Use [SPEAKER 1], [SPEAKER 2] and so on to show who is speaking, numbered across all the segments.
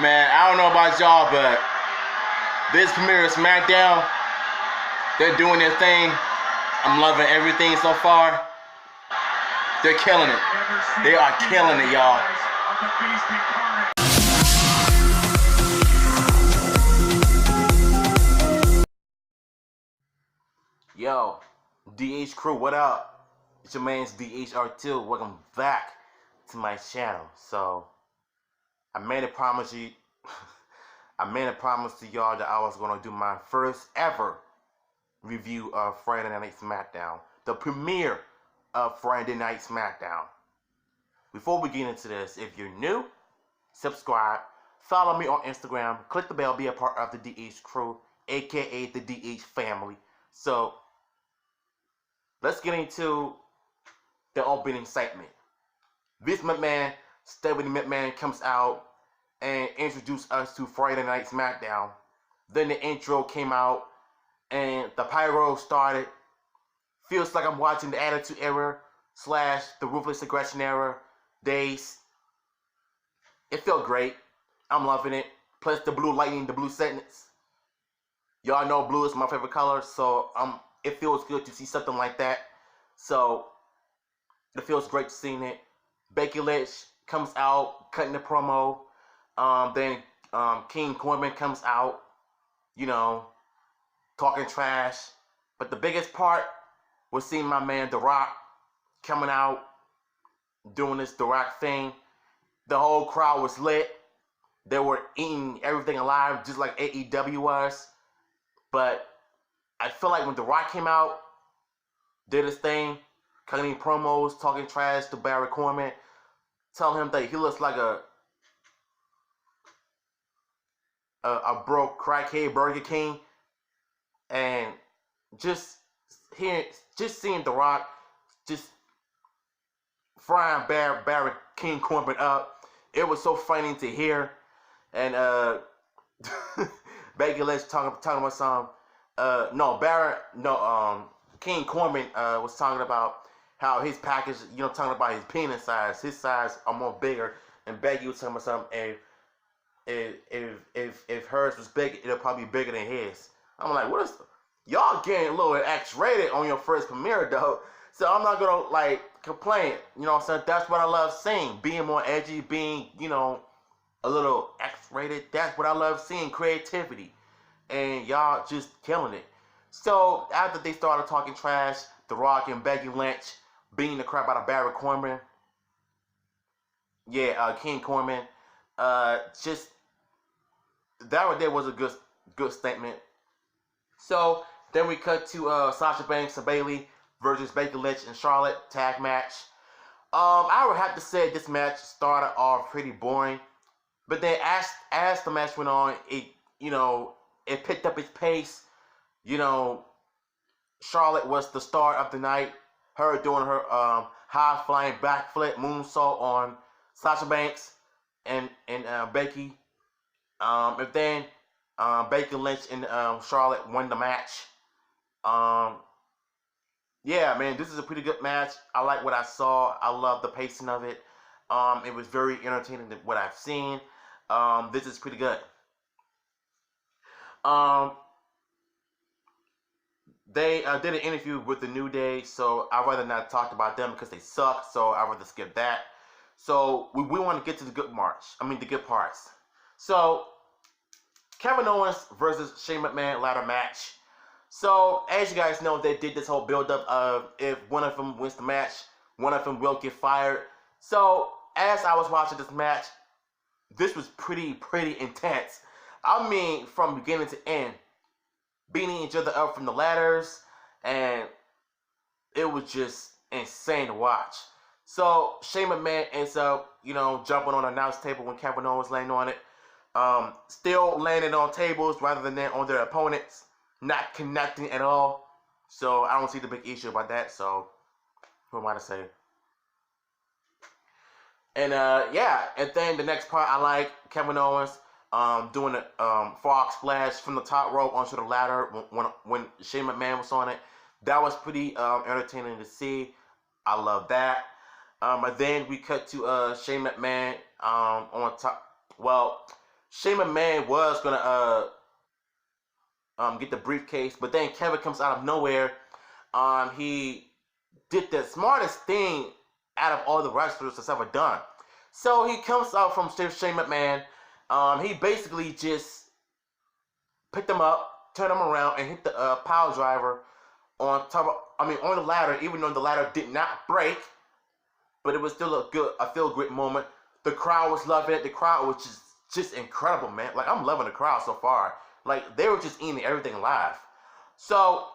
[SPEAKER 1] Man, I don't know about y'all, but this premiere of Smackdown, they're doing their thing. I'm loving everything so far. They're killing it. They are killing it, y'all. Yo, DH crew, what up? It's your man's DHR2. Welcome back to my channel. So, I made a promise to y'all that I was gonna do my first ever review of Friday Night Smackdown, the premiere of Friday Night Smackdown. Before we get into this, if you're new, subscribe, follow me on Instagram, click the bell, be a part of the DH crew, aka the DH family. So, let's get into the opening segment. Vince McMahon, Stephanie McMahon comes out and introduced us to Friday Night Smackdown. Then the intro came out and the pyro started. Feels like I'm watching the Attitude Era / the Ruthless Aggression Era days. It felt great. I'm loving it. Plus the blue lightning, the blue sentence. Y'all know blue is my favorite color, so it feels good to see something like that. So it feels great seeing it. Becky Lynch comes out, cutting the promo. Then King Corbin comes out, talking trash. But the biggest part was seeing my man The Rock coming out, doing this The Rock thing. The whole crowd was lit. They were eating everything alive, just like AEW was. But I feel like when The Rock came out, did his thing, cutting promos, talking trash to Barry Corbin, telling him that he looks like a broke crackhead Burger King, and just seeing The Rock just frying Barry King Corbin up, it was so funny to hear. And Becky Lynch talking about some King Corbin was talking about how his package, talking about his penis size, his size are more bigger, and Becky was talking about something. If hers was big, it'll probably be bigger than his. I'm like, what is y'all getting a little X-rated on your first premiere, though? So I'm not gonna complain. You know what I'm saying? That's what I love seeing. Being more edgy, being a little X-rated. That's what I love seeing. Creativity, and y'all just killing it. So after they started talking trash, The Rock and Becky Lynch beating the crap out of Barry Corbin. King Corbin. Just that right there was a good statement. So then we cut to Sasha Banks and Bayley versus Becky Lynch and Charlotte tag match. I would have to say this match started off pretty boring, but then as the match went on, it picked up its pace. Charlotte was the star of the night. Her doing her high flying backflip moonsault on Sasha Banks and Becky. And then Becky Lynch and Charlotte won the match. Yeah, man, this is a pretty good match. I like what I saw. I love the pacing of it. It was very entertaining what I've seen. This is pretty good. They did an interview with the New Day, so I'd rather not talk about them because they suck, so I'd rather skip that. So we want to get to the good parts. So Kevin Owens versus Shane McMahon ladder match. So as you guys know, they did this whole build-up of if one of them wins the match, one of them will get fired. So as I was watching this match, this was pretty intense. I mean, from beginning to end, beating each other up from the ladders, and it was just insane to watch. So Shane McMahon ends up, jumping on an announce table when Kevin Owens landing on it. Still landing on tables rather than on their opponents, not connecting at all. So I don't see the big issue about that. So what am I to say? And and then the next part, I like Kevin Owens doing a frog splash from the top rope onto the ladder when Shane McMahon was on it. That was pretty entertaining to see. I love that. And then we cut to Shane McMahon on top. Well, Shane McMahon was gonna get the briefcase, but then Kevin comes out of nowhere. He did the smartest thing out of all the wrestlers that's ever done. So he comes out from Shane McMahon. He basically just picked him up, turned him around, and hit the power driver on top of, on the ladder, even though the ladder did not break, but it was still a feel-good moment. The crowd was loving it. The crowd was just incredible, man. Like, I'm loving the crowd so far. Like, they were just eating everything live. So,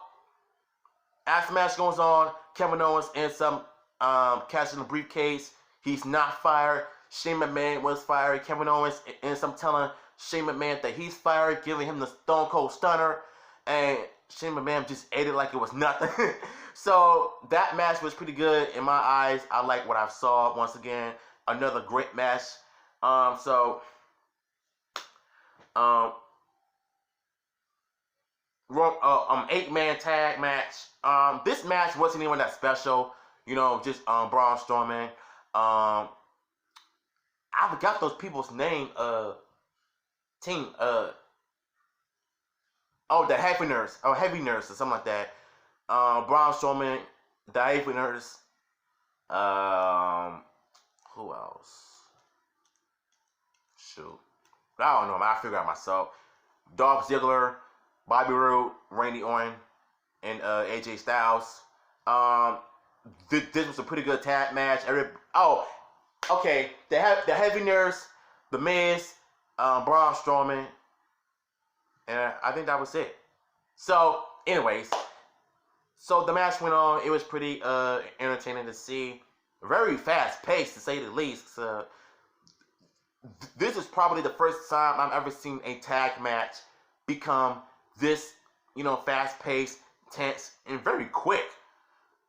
[SPEAKER 1] as the match goes on, Kevin Owens ends up catching the briefcase. He's not fired. Shane McMahon was fired. Kevin Owens ends up telling Shane McMahon that he's fired, giving him the Stone Cold Stunner, and Shane McMahon just ate it like it was nothing. So that match was pretty good in my eyes. I like what I saw. Once again, another great match. 8-man tag match. This match wasn't even that special. Just Braun Strowman. I forgot those people's name. Team. The Heavy Nurse. Heavy Nurse or something like that. Braun Strowman, the Heavy Nurse. Who else? Shoot. I don't know, man. I figure out myself. Dolph Ziggler, Bobby Roode, Randy Orton, and AJ Styles. This was a pretty good tag match. Okay. The Heavy Nurse, The Miz, Braun Strowman, and I think that was it. So, anyways, the match went on. It was pretty entertaining to see. Very fast paced, to say the least. This is probably the first time I've ever seen a tag match become this, fast paced, tense, and very quick.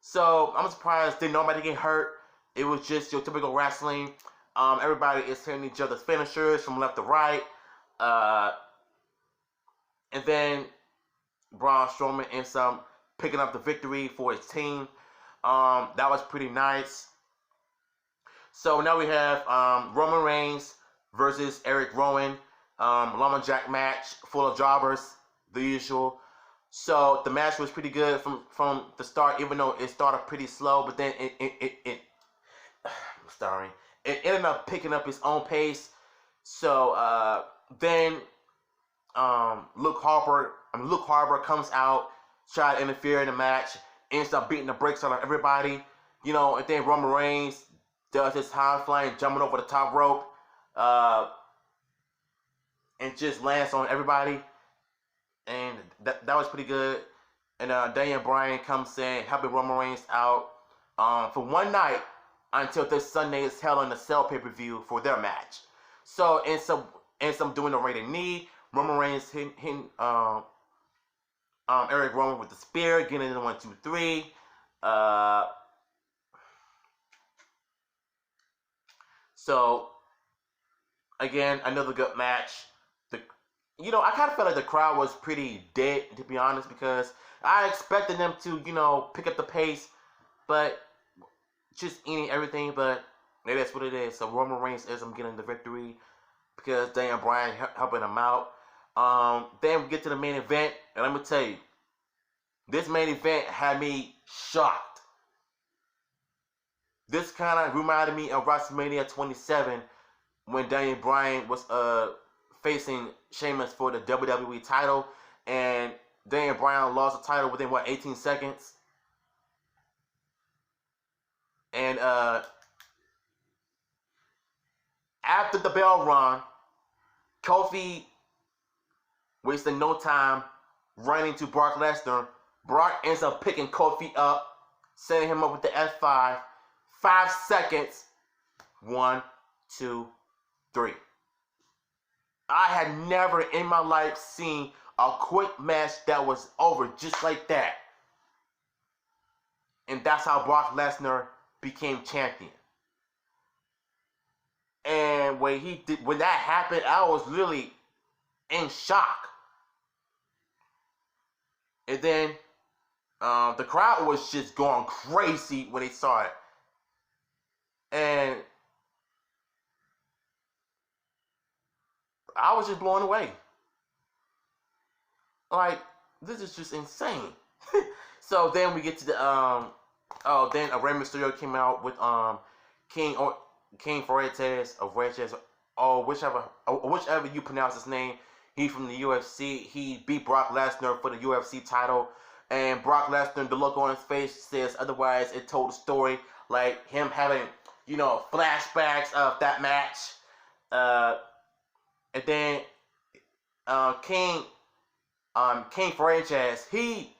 [SPEAKER 1] So I'm surprised didn't nobody get hurt. It was just your typical wrestling. Everybody is hitting each other's finishers from left to right. And then Braun Strowman ends up picking up the victory for his team. That was pretty nice. So now we have Roman Reigns versus Erick Rowan. Lumberjack match, full of jobbers, the usual. So the match was pretty good from the start, even though it started pretty slow. But then it ended up picking up its own pace. So then Luke Harper comes out, try to interfere in the match, ends up beating the brakes out of everybody. And then Roman Reigns does his high flying, jumping over the top rope, and just lands on everybody. And that was pretty good. And Daniel Bryan comes in, helping Roman Reigns out for one night until this Sunday is held in the Cell pay-per-view for their match. So, and some doing the rated knee. Roman Reigns hitting Erick Rowan with the spear, getting in the 1, 2, 3. So, again, another good match. I kind of felt like the crowd was pretty dead, to be honest, because I expected them to, pick up the pace, but just eating everything, but it is what it is. So Roman Reigns is getting the victory because Daniel Bryan helping him out. Then we get to the main event, and let me tell you, this main event had me shocked. This kind of reminded me of WrestleMania 27 when Daniel Bryan was facing Sheamus for the WWE title, and Daniel Bryan lost the title within 18 seconds. And after the bell run, Kofi wasting no time running to Brock Lesnar. Brock ends up picking Kofi up, setting him up with the F5. 5 seconds. 1, 2, 3. I had never in my life seen a quick match that was over just like that. And that's how Brock Lesnar became champion. And when that happened, I was really in shock. And then the crowd was just going crazy when they saw it. And I was just blown away. Like, this is just insane. So then we get to the then Rey Mysterio came out with King Fuertes of Fuertes, or whichever you pronounce his name. He from the UFC. He beat Brock Lesnar for the UFC title, and Brock Lesnar, the look on his face says otherwise. It told the story, like him having, you know, flashbacks of that match. And then King Fuertes, he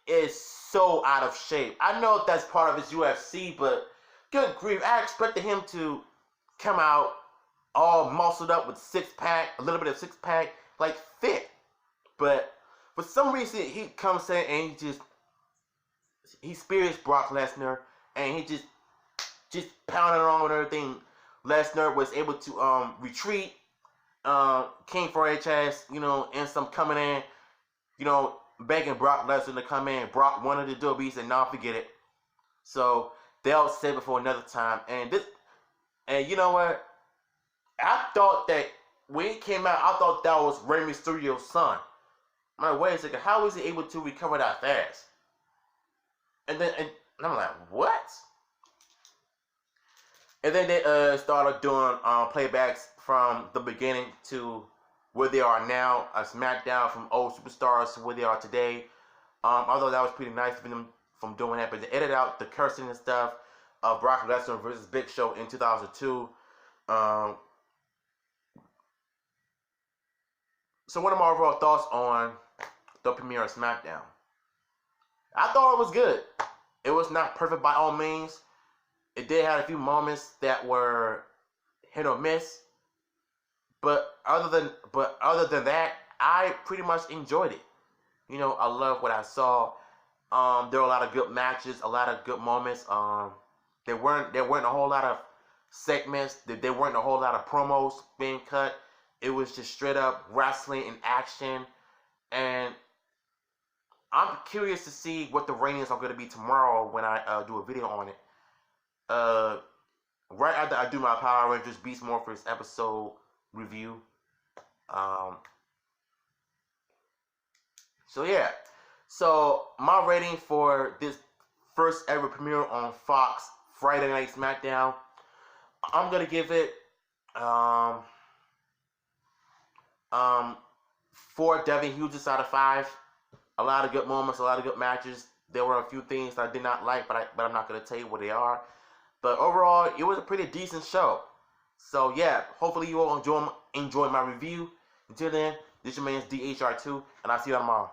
[SPEAKER 1] is so out of shape. I know that's part of his UFC, but good grief, I expected him to come out all muscled up with six-pack, a little bit of six-pack, like fit. But for some reason, he comes in and he spears Brock Lesnar, and he just pounding around with everything. Lesnar was able to retreat. King Fuertes, you know, and some coming in, you know, begging Brock Lesnar to come in. Brock wanted to do it, but he said, "No, forget it." So they'll save it for another time. And you know what? I thought that when it came out, I thought that was Rey Mysterio's son. I'm like, wait a second, how was he able to recover that fast? And I'm like, what? And then they started doing playbacks from the beginning to where they are now, a Smackdown from old superstars to where they are today. Although that was pretty nice for them from doing that, but they edited out the cursing and stuff of Brock Lesnar versus Big Show in 2002. So what are my overall thoughts on the premiere of Smackdown? I thought it was good. It was not perfect by all means. It did have a few moments that were hit or miss. But other than that, I pretty much enjoyed it. You know, I love what I saw. There were a lot of good matches, a lot of good moments. There weren't a whole lot of segments. There weren't a whole lot of promos being cut. It was just straight up wrestling in action. And I'm curious to see what the ratings are going to be tomorrow when I do a video on it. Right after I do my Power Rangers Beast Morphers episode review. So yeah. So my rating for this first ever premiere on Fox Friday Night SmackDown, I'm gonna give it 4 Devin Hughes out of 5. A lot of good moments, a lot of good matches. There were a few things that I did not like, but I'm not gonna tell you what they are. But overall, it was a pretty decent show. So yeah, hopefully you all enjoy my review. Until then, this is your man's DHR2, and I'll see you tomorrow.